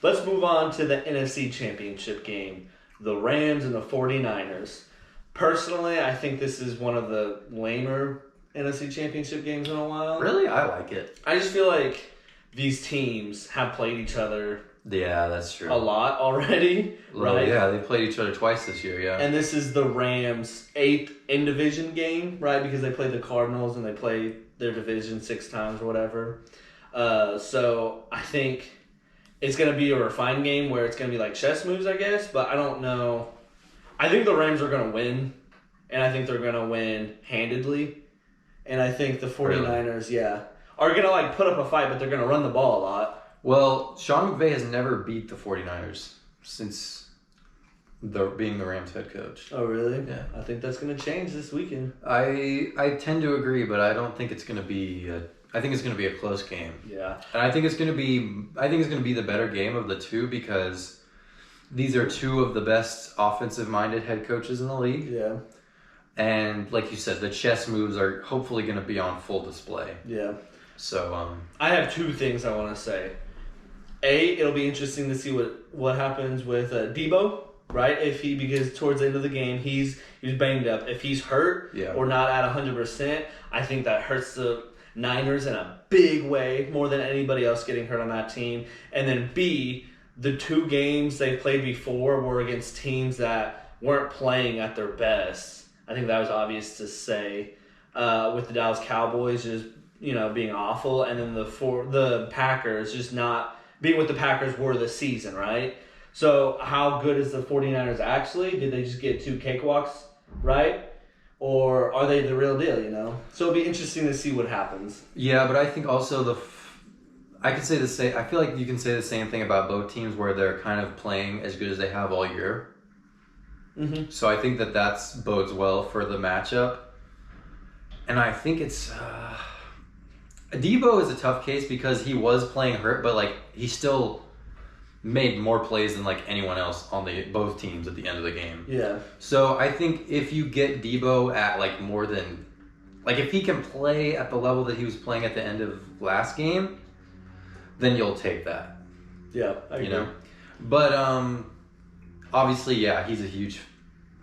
let's move on to the NFC Championship game. The Rams and the 49ers. Personally, I think this is one of the lamer NFC Championship games in a while. Really? I like it. I just feel like these teams have played each other Yeah, that's true. a lot already, right? Yeah, they played each other twice this year, yeah. And this is the Rams' 8th in-division game, right? Because they played the Cardinals and they played their division 6 times or whatever. So I think it's going to be a refined game where it's going to be like chess moves, I guess. But I don't know. I think the Rams are going to win. And I think they're going to win handedly. And I think the 49ers, are going to like put up a fight, but they're going to run the ball a lot. Well, Sean McVay has never beat the 49ers since being the Rams head coach. Oh, really? Yeah. I think that's going to change this weekend. I tend to agree, but I don't think it's going to be I think it's going to be a close game. Yeah. And I think it's going to be the better game of the two because these are two of the best offensive-minded head coaches in the league. Yeah. And like you said, the chess moves are hopefully going to be on full display. Yeah. So I have 2 things I want to say. A, it'll be interesting to see what happens with Deebo, right? Because towards the end of the game, he was banged up. If he's hurt or not at 100%, I think that hurts the Niners in a big way, more than anybody else getting hurt on that team. And then B, the 2 games they played before were against teams that weren't playing at their best. I think that was obvious to say with the Dallas Cowboys just being awful, and then the Packers just not being what the Packers were this season, right? So how good is the 49ers actually? Did they just get 2 cakewalks, right? Or are they the real deal, So it'll be interesting to see what happens. yeah, but I think also I could say the same. I feel like you can say the same thing about both teams where they're kind of playing as good as they have all year. Mm-hmm. So I think that bodes well for the matchup. And I think it's Deebo is a tough case because he was playing hurt, but like he still made more plays than like anyone else on both teams at the end of the game. Yeah. So I think if you get Deebo at like more than if he can play at the level that he was playing at the end of last game, then you'll take that. Yeah, I agree. But obviously, yeah, he's a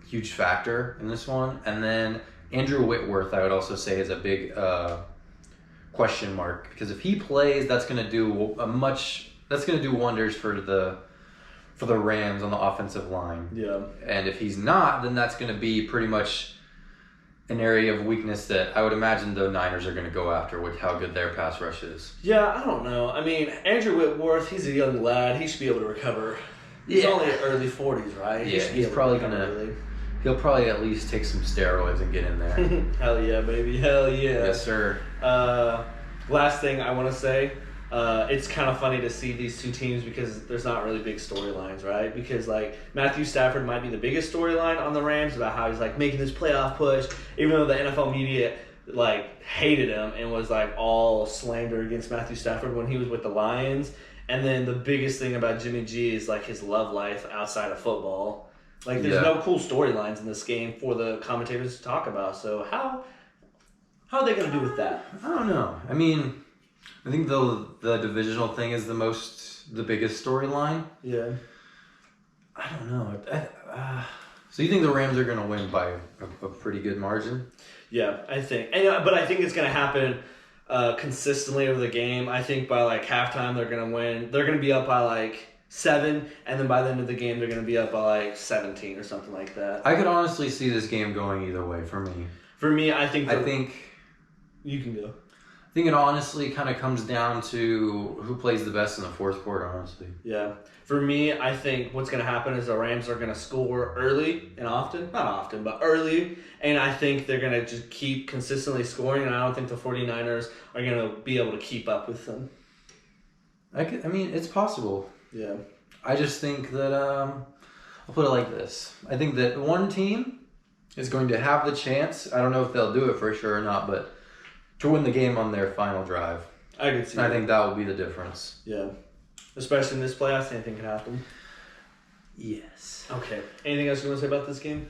huge factor in this one. And then Andrew Whitworth, I would also say, is a big question mark because if he plays, that's going to do wonders for the Rams on the offensive line. Yeah. And if he's not, then that's going to be pretty much an area of weakness that I would imagine the Niners are going to go after with how good their pass rush is. Yeah, I don't know. I mean, Andrew Whitworth, he's a young lad. He should be able to recover. He's only early 40s, right? He's probably going to... He'll probably at least take some steroids and get in there. Hell yeah, baby. Hell yeah. Yes, sir. Last thing I want to say, it's kind of funny to see these 2 teams because there's not really big storylines, right? Because like Matthew Stafford might be the biggest storyline on the Rams about how he's like making this playoff push, even though the NFL media like hated him and was like all slander against Matthew Stafford when he was with the Lions. And then the biggest thing about Jimmy G is like his love life outside of football. Like, there's no cool storylines in this game for the commentators to talk about. So how are they going to do with that? I don't know. I mean, I think the divisional thing is the biggest storyline. Yeah. I don't know. So you think the Rams are going to win by a pretty good margin? Yeah, I think. But I think it's going to happen consistently over the game. I think by like halftime they're going to win. They're going to be up by like 7, and then by the end of the game, they're going to be up by like 17 or something like that. I could honestly see this game going either way for me. For me, I think... You can go. I think it honestly kind of comes down to who plays the best in the fourth quarter, honestly. Yeah. For me, I think what's going to happen is the Rams are going to score early and often. Not often, but early. And I think they're going to just keep consistently scoring, and I don't think the 49ers are going to be able to keep up with them. I mean, it's possible. Yeah. I just think that, I'll put it like this. I think that one team is going to have the chance, I don't know if they'll do it for sure or not, but to win the game on their final drive. I could see that. I think that will be the difference. Yeah. Especially in this playoffs, anything can happen. Yes. Okay. Anything else you want to say about this game?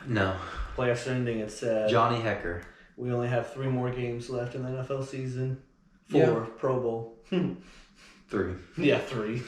No. Playoffs are ending. It's sad. Johnny Hecker. We only have 3 more games left in the NFL season. 4 Pro Bowl. 3. Yeah, 3.